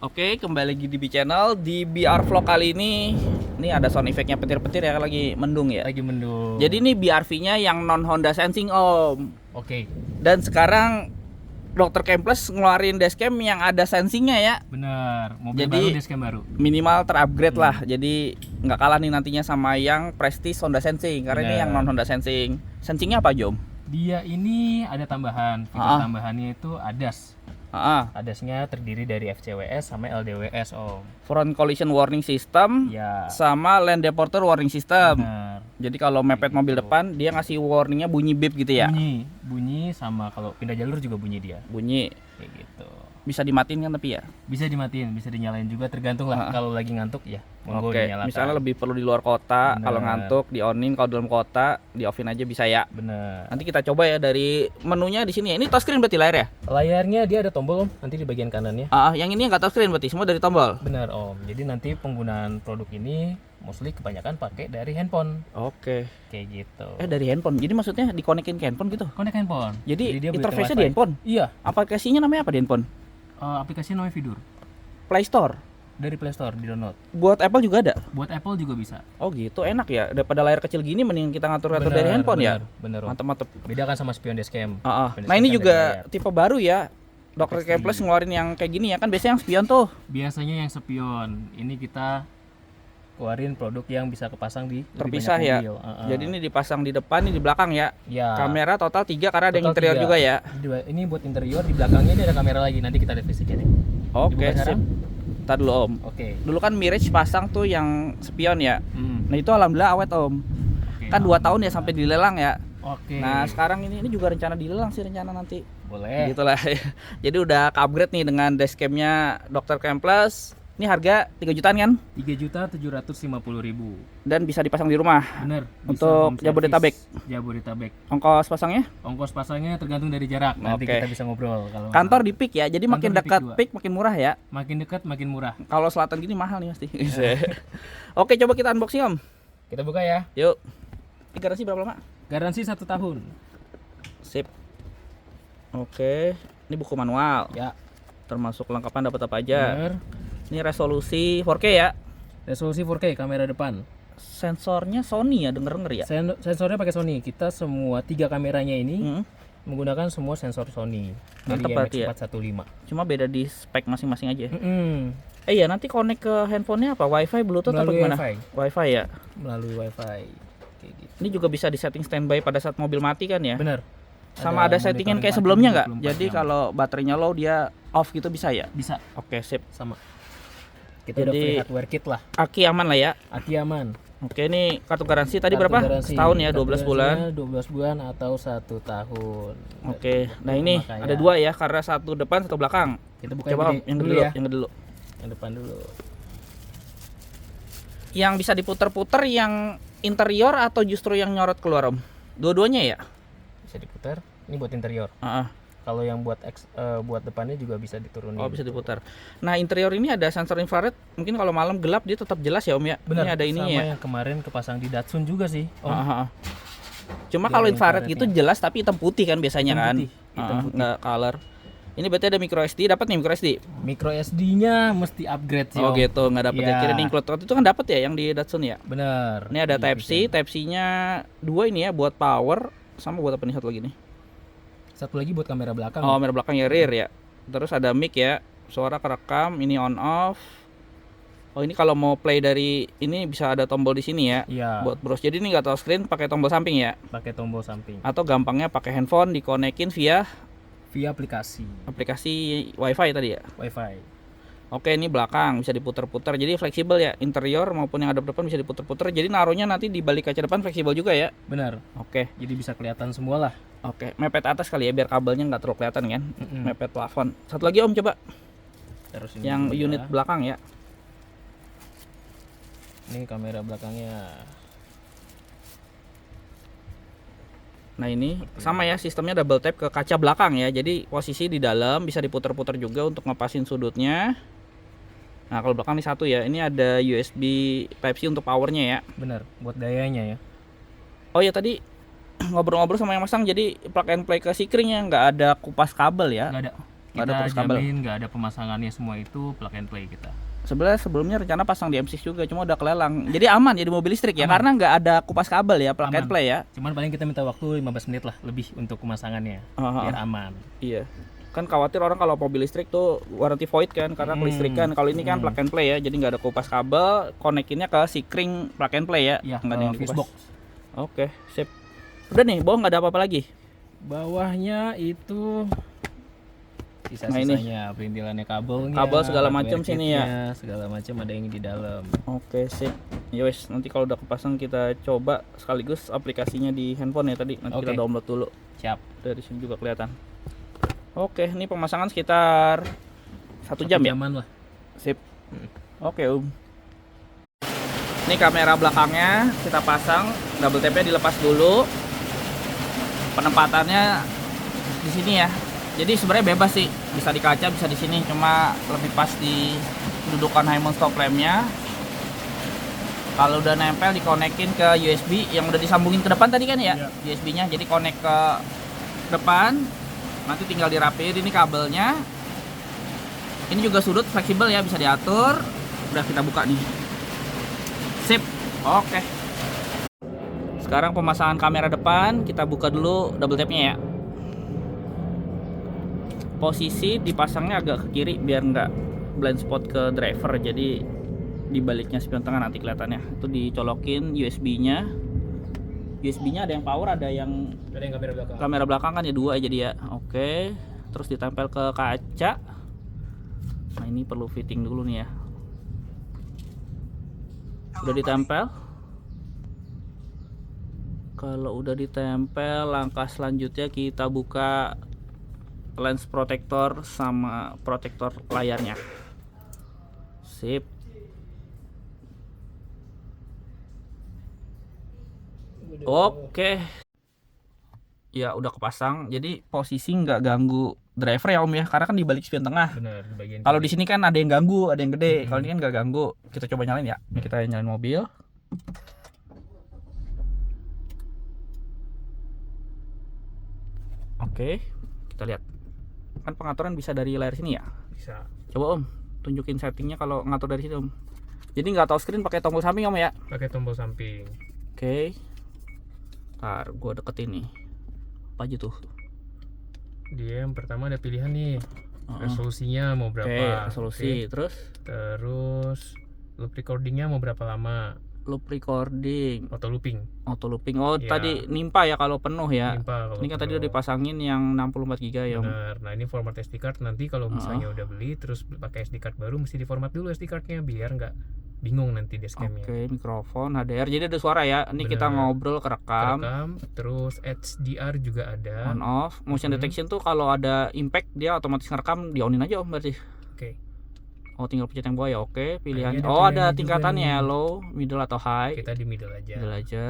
Oke, kembali lagi di B Channel. Di BR Vlog kali ini ada sound effect-nya petir-petir ya, lagi mendung ya. Lagi mendung. Jadi ini BRV-nya yang non Honda Sensing Om. Oke, Dan sekarang Dr. Kemples ngeluarin dashcam yang ada sensingnya ya. bener. Mobil Jadi, baru, dashcam baru. Minimal terupgrade lah. Jadi nggak kalah nih nantinya sama yang Prestige Honda Sensing. Karena ini Bener. yang non Honda Sensing. Sensingnya apa Jom? Dia ini ada tambahan. Fitur tambahannya itu ADAS. ADAS-nya terdiri dari FCWS sama LDWS, Om. Front Collision Warning System Ya, sama Lane Departure Warning System. bener. Jadi kalau mepet mobil depan dia ngasih warningnya bunyi beep gitu ya. Bunyi sama kalau pindah jalur juga bunyi dia. Bunyi Kayak gitu. bisa dimatiin kan tapi ya. Bisa dimatiin, bisa dinyalain juga tergantung lah. Kalau lagi ngantuk ya, monggo Oke, dinyalakan. misalnya lebih perlu di luar kota, Bener. kalau ngantuk di onin, kalau dalam kota di offin aja bisa ya. Bener. Nanti kita coba ya dari menunya di sini ya. Ini touchscreen berarti layar ya? Layarnya dia ada tombol, Om, nanti di bagian kanannya. Yang ini nggak touchscreen berarti semua dari tombol. Benar, Om. Jadi nanti penggunaan produk ini mostly kebanyakan pakai dari handphone. Oke. Kayak gitu. Dari handphone. Jadi maksudnya dikonekin ke handphone gitu. Connect handphone. Jadi dia built-in interface-nya WiFi. di handphone. Iya. Aplikasinya namanya apa di handphone? Aplikasinya namanya Vidur. Play Store. Dari Play Store di download. Buat Apple juga ada. Buat Apple juga bisa. Oh gitu, enak ya. Daripada layar kecil gini mending kita ngatur-ngatur dari handphone ya. Bener, Om. Mantap-mantap. Beda kan sama spion dashcam. Spion Nah ini dashcam kan juga dari layar. tipe baru ya. Dr. Kemples ngeluarin yang kayak gini ya kan biasanya yang spion tuh. Biasanya yang spion. Ini kita keluarin produk yang bisa kepasang di lebih Terpisah banyak ya. mobil. Jadi ini dipasang di depan, ini di belakang ya. Ya. Kamera total 3 karena ada yang Total interior 3. juga ya. Ini buat interior, di belakangnya ini ada kamera lagi. Nanti kita lihat fisiknya deh. Oke, Dibuka sip. sekarang? Ntar dulu Om. Oke. Dulu kan Mirage pasang tuh yang spion ya. Hmm. Nah itu alhamdulillah awet Om. Oke. Kan 2 tahun ya sampai dilelang ya. Oke. Nah sekarang ini juga rencana dilelang sih rencana nanti. Boleh. Gitulah. Jadi udah upgrade nih dengan dashcamnya Dr. Kemples. Ini harga 3 jutaan kan? 3.750.000. Dan bisa dipasang di rumah. Bener. Untuk home service. Jabodetabek. Jabodetabek. Ongkos pasangnya? Ongkos pasangnya tergantung dari jarak. Nanti Oke. kita bisa ngobrol kalau Kantor di Peak ya. Jadi Kantor makin di dekat Peak juga. Peak makin murah ya. makin dekat makin murah. Kalau selatan gini mahal nih pasti. Oke, coba kita unboxing Om. Kita buka ya. Yuk. Ini garansi berapa lama? Garansi 1 tahun. Sip. Oke, ini buku manual. Ya. Termasuk lengkapan dapat apa aja. Bener. Ini resolusi 4K ya. Resolusi 4K kamera depan. Sensornya Sony ya, denger-denger ya. Sensornya pakai Sony. Kita semua 3 kameranya ini Hmm. menggunakan semua sensor Sony. Mantap Dari berarti ya. MX415. Cuma beda di spek masing-masing aja. Mm-mm. Iya, nanti connect ke handphonenya apa? Wi-Fi, Bluetooth atau Melalui gimana? Wi-Fi. Wi-Fi ya. Melalui Wi-Fi. Kayak gitu. Ini juga bisa disetting standby pada saat mobil mati kan ya. Bener. Sama ada settingan kayak monitoring sebelumnya nggak? parking 24 Jadi jam. kalau baterainya low dia off gitu bisa ya? Bisa Oke, sip. sama. Kita udah Jadi- free hardware kit lah. Aki aman lah ya. Aki aman. Oke, ini kartu garansi tadi Kartu berapa? garansi. Setahun ya, Kartu 12 bulan. garansinya 12 bulan atau 1 tahun. Oke, nah ini Makanya ada 2 ya, karena satu depan, satu belakang. Kita buka Coba Om, yang dulu dulu, ya. yang dulu. Yang depan dulu. Yang bisa diputer-puter yang interior atau justru yang nyorot keluar Om? Dua-duanya ya? Bisa diputar. Ini buat interior. Heeh. Kalau yang buat depannya juga bisa diturunin. Oh, bisa diputar. Nah, interior ini ada sensor infrared. Mungkin kalau malam gelap dia tetap jelas ya Om ya. Benar. Ini ada ininya sama ya. yang kemarin kepasang di Datsun juga sih. Om. Heeh. Cuma Dia kalau ada infrared gitu infrarednya. jelas tapi hitam putih kan biasanya Hitam kan. putih, hitam putih. Nggak color. Ini berarti ada micro SD, dapat nih micro SD. Micro SD-nya mesti upgrade sih. Oh Om. gitu, nggak dapat ya. Iya. Kirain include. Waktu itu kan dapat ya yang di Datsun ya. Bener. Ini ada Iya, Type C, Type C-nya 2 ini ya buat power sama buat apa nih satu lagi nih? Satu lagi buat kamera belakang. Oh, kamera belakang ya rear ya. Terus ada mic ya, suara kerekam, ini on off. Oh, ini kalau mau play dari ini bisa ada tombol di sini ya. Iya. Buat browse. Jadi ini nggak touch screen, pakai tombol samping ya. Pakai tombol samping. Atau gampangnya pakai handphone dikonekin via Via aplikasi aplikasi WiFi tadi ya. Wi-Fi. Oke, ini belakang bisa diputar-putar. Jadi fleksibel ya, interior maupun yang ada depan bisa diputar-putar. Jadi naruhnya nanti di balik kaca depan fleksibel juga ya. Benar. Oke. Jadi bisa kelihatan semua lah. Oke, mepet atas kali ya biar kabelnya nggak terlalu kelihatan kan. Mm-mm. Mepet plafon. Satu lagi Om coba Terus ini yang dulu ya. unit belakang ya. Ini kamera belakangnya. Nah, ini sama ya sistemnya double tap ke kaca belakang ya. Jadi posisi di dalam bisa diputar-putar juga untuk ngepasin sudutnya. Nah, kalau belakang ini satu ya. Ini ada USB Type C untuk powernya ya. Benar, buat dayanya ya. Oh ya tadi ngobrol-ngobrol sama yang masang jadi plug and play ke sikringnya nggak ada kupas kabel ya. Nggak ada. nggak ada Kita putus kabel. jamin nggak ada pemasangannya, semua itu plug and play kita. Sebenarnya sebelumnya rencana pasang di M6 juga, cuma udah kelelang. Jadi aman jadi mobil listrik ya, Aman. karena nggak ada kupas kabel ya, plug and Aman. play ya. Cuman paling kita minta waktu 15 menit lah lebih untuk pemasangannya biar aman. Iya. Kan khawatir orang kalau mobil listrik tuh warranty void kan karena kelistrikan. Kalau ini kan plug and play ya, jadi nggak ada kupas kabel, konekinnya ke sikring plug and play ya, Iya, nggak ada yang fuse dikupas. box. Oke, sip. Udah nih, bawah nggak ada apa-apa lagi. Bawahnya itu sisa-sisanya, perintilannya kabelnya, Kabel segala hardware macam sini ya. kitnya, segala macam ada yang di dalam. Oke, sip. Ya wes, nanti kalau udah kepasang kita coba sekaligus aplikasinya di handphone ya tadi. Nanti kita Oke. download dulu. Siap. Dari sini juga kelihatan. Oke, ini pemasangan sekitar 1 jam ya. Jaman lah. Sip. Oke, Ini kamera belakangnya kita pasang, double tap-nya dilepas dulu. Penempatannya di sini ya. Jadi sebenarnya bebas sih, bisa di kaca, bisa di sini, cuma lebih pas di kedudukan High-mount stop lampnya. Kalau udah nempel dikonekin ke USB yang udah disambungin ke depan tadi kan ya, USB-nya. Jadi connect ke depan, nanti tinggal dirapiin ini kabelnya. Ini juga sudut fleksibel ya, bisa diatur. Udah kita buka nih. Sip. Oke. Sekarang pemasangan kamera depan, kita buka dulu double tap-nya ya. Posisi dipasangnya agak ke kiri biar nggak blind spot ke driver, jadi di baliknya spion tengah nanti kelihatannya. Itu dicolokin USB-nya. USB-nya ada yang power, ada yang kamera belakang. kamera belakang kan ya, dua jadi ya. Oke, terus ditempel ke kaca. Nah ini perlu fitting dulu nih ya. Udah ditempel. Kalau udah ditempel, langkah selanjutnya kita buka lens protector sama protektor layarnya. Sip. Oke. Ya udah kepasang. Jadi posisi nggak ganggu driver ya Om ya, karena kan di balik spion tengah. Benar, di bagian Kalau kiri. di sini kan ada yang ganggu, ada yang gede. Kalau ini kan nggak ganggu. Kita coba nyalain ya. Ini kita nyalain mobil. Oke, kita lihat. Kan pengaturan bisa dari layar sini ya. Bisa. Coba Om, tunjukin settingnya kalau ngatur dari sini Om. Jadi nggak tahu screen pakai tombol samping Om ya. Pakai tombol samping. Oke. Ntar gua deketin nih. Apa aja tuh? Dia yang pertama ada pilihan nih. Resolusinya mau berapa? Oke, resolusi. Terus Terus loop recordingnya mau berapa lama? loop recording, Auto looping. auto looping. Oh, Ya. tadi nimpa ya kalau penuh ya. Nimpa kalau Ini kan tadi perlu. udah dipasangin yang 64 GB ya Om. Benar. Nah ini format SD card, nanti kalau misalnya udah beli terus pakai SD card baru mesti diformat dulu SD cardnya biar nggak bingung nanti dashcamnya. Oke, mikrofon HDR. Jadi ada suara ya. Ini kita Bener. ngobrol kerekam. Terus HDR juga ada. On off. Motion detection tuh kalau ada impact dia otomatis ngerekam, di onin aja Om berarti. Oke. Oh, tinggal pencet yang bawah ya. Oke, pilihan. ini ada Oh, ada pilihannya juga tingkatannya, nih. low, middle atau high. Kita di middle aja. Middle aja.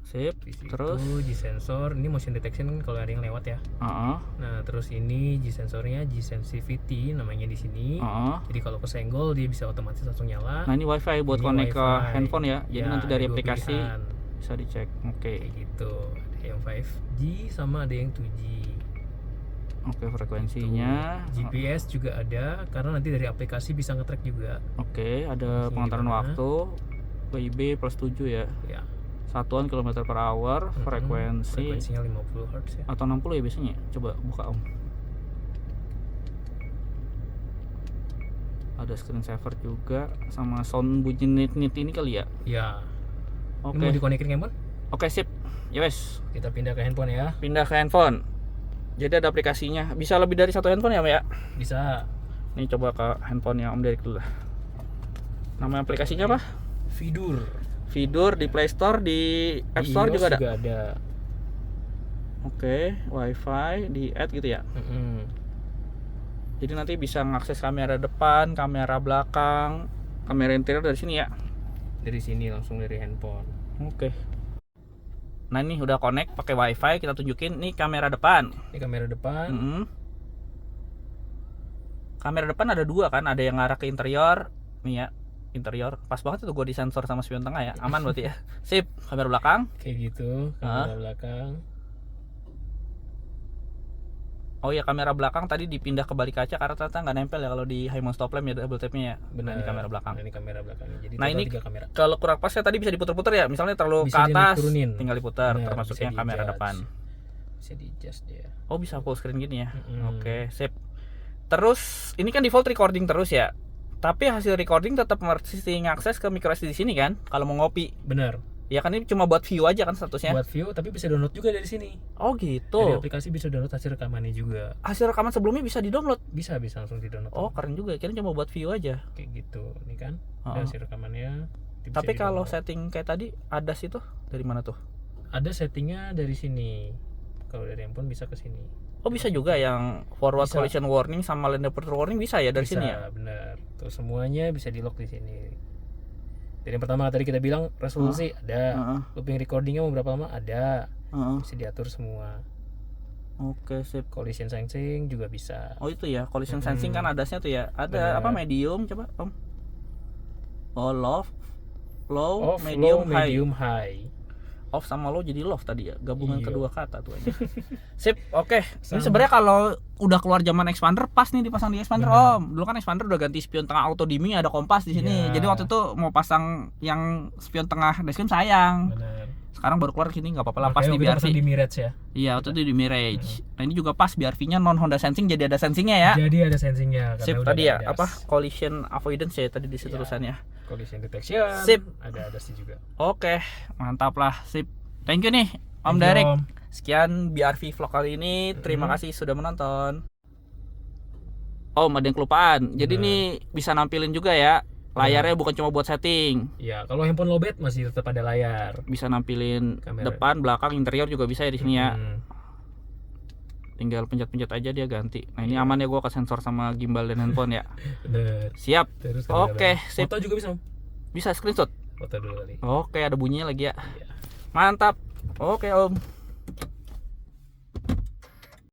Sip. Di situ Terus G-sensor, ini motion detection kalau ada yang lewat ya. heeh. Nah, terus ini G-sensornya G-sensitivity namanya di sini. Heeh. Jadi kalau kesenggol dia bisa otomatis langsung nyala. Nah, ini WiFi buat Ini connect ke WiFi. handphone ya. Jadi Ya, nanti ada dari dua aplikasi pilihan. bisa dicek. Oke. Kayak gitu. Ada yang 5G sama ada yang 2G. Oke, frekuensinya. GPS juga ada karena nanti dari aplikasi bisa nge-track juga. Oke, ada Langsung pengantaran gimana? waktu. WIB +7 ya. Ya. Satuan kilometer per hour, frekuensi Frekuensinya 50 Hz ya. atau 60 ya biasanya. Coba buka Om. Ada screen saver juga sama sound bunyi nit-nit ini kali ya. Ya. Oke. Ini mau dikonekin ke handphone? Oke, sip. Ya wes, Kita pindah ke handphone ya. pindah ke handphone. Jadi ada aplikasinya. Bisa lebih dari satu handphone ya, Om ya? Bisa. Nih coba ke handphone yang Om Derek dulu lah. Nama aplikasinya apa? Fidur. Fidur di Play Store, di App Di Store iOS juga ada. ada. Oke, WiFi di add gitu ya. Jadi nanti bisa ngakses kamera depan, kamera belakang, kamera interior dari sini ya. Dari sini langsung dari handphone. Oke. Nah ini udah connect pakai WiFi, kita tunjukin nih kamera depan. Ini kamera depan. Mm-mm. Kamera depan ada dua kan, ada yang ngarah ke interior, nih ya, interior. Pas banget itu gue disensor sama spion tengah ya, aman berarti ya. Sip, kamera belakang. Kayak gitu, kamera belakang. Oh ya, kamera belakang tadi dipindah ke balik kaca karena ternyata nggak nempel ya kalau di high mount stop lamp ya double tapnya ya. Benar. Ini kamera belakang. Nah, ini kamera belakangnya. Jadi Nah, total ini 3 kamera. kalau kurang pas ya tadi bisa diputar-putar ya. Misalnya terlalu Bisa ke atas, dinaik-turunin. tinggal diputar. Benar, Termasuk bisa yang kamera di-adjust. depan. Bisa di-adjust dia. Oh, bisa full screen gini ya. Mm-mm. Oke, sip. Terus ini kan default recording terus ya. Tapi hasil recording tetap mesti ngakses ke microSD di sini kan kalau mau ngopi. Benar. Ya kan ini cuma buat view aja kan statusnya. Buat view tapi bisa download juga dari sini. Oh Dari gitu. aplikasi bisa download hasil rekamannya juga. Hasil rekaman sebelumnya bisa di-download. Bisa langsung di-download. Oh, keren juga. Kira cuma buat view aja. Kayak gitu. Ini kan Oh. ada hasil rekamannya. Bisa Tapi kalau di-download. setting kayak tadi ADAS itu dari mana tuh? Ada settingnya dari sini. Kalau dari handphone bisa ke sini. Oh, bisa juga yang forward Bisa. collision warning sama lane departure warning bisa ya dari Bisa, sini ya? benar. Tuh semuanya bisa di-lock di sini. Jadi yang pertama tadi kita bilang resolusi ada, Heeh. looping recordingnya mau berapa lama ada, Heeh. bisa diatur semua. Oke, sip. Collision sensing juga bisa. Oh, itu ya, collision Mm-mm. sensing kan ADAS-nya tuh ya. Ada Benar. apa medium coba, Om? Oh, low, Off, medium, low, high. medium, high. Off sama low jadi love tadi ya, gabungan Iya. kedua kata tuh aja. Sip, oke. Ini Sama. sebenarnya kalau udah keluar zaman expander pas nih dipasang di expander Benar. Om. Dulu kan expander udah ganti spion tengah auto dimming ada kompas di sini. Iya. Jadi waktu itu mau pasang yang spion tengah dashcam sayang. Benar. Sekarang baru keluar sini nggak apa-apa lah pas Makanya di kita BRV. pasang di Mirage ya. Iya, waktu itu di Mirage. Nah, ini juga pas BRV-nya non Honda Sensing jadi ada sensingnya ya. Jadi ada sensingnya. karena Sip udah tadi ya, ada apa ADAS. collision avoidance ya tadi di situ Iya. tulisannya. Collision detection. Sip. Ada ADAS juga. Oke, mantap lah. Sip. Thank you nih Om Thank you, Derek. Om. Sekian BRV vlog kali ini. Terima kasih sudah menonton. Om, ada yang kelupaan. Jadi Benar. nih bisa nampilin juga ya. Layarnya bukan cuma buat setting. Ya, kalau handphone lowbat masih tetap ada layar. Bisa nampilin Kamera. depan, belakang, interior juga bisa ya di sini ya. Hmm. Tinggal pencet-pencet aja dia ganti. Nah, ini aman ya, gua ke sensor sama gimbal dan handphone ya. Bener. Siap. Terus Oke, sip. foto juga bisa, Om. Bisa screenshot. Foto dulu kali. Oke, ada bunyinya lagi ya. Iya. Mantap. Oke, Om.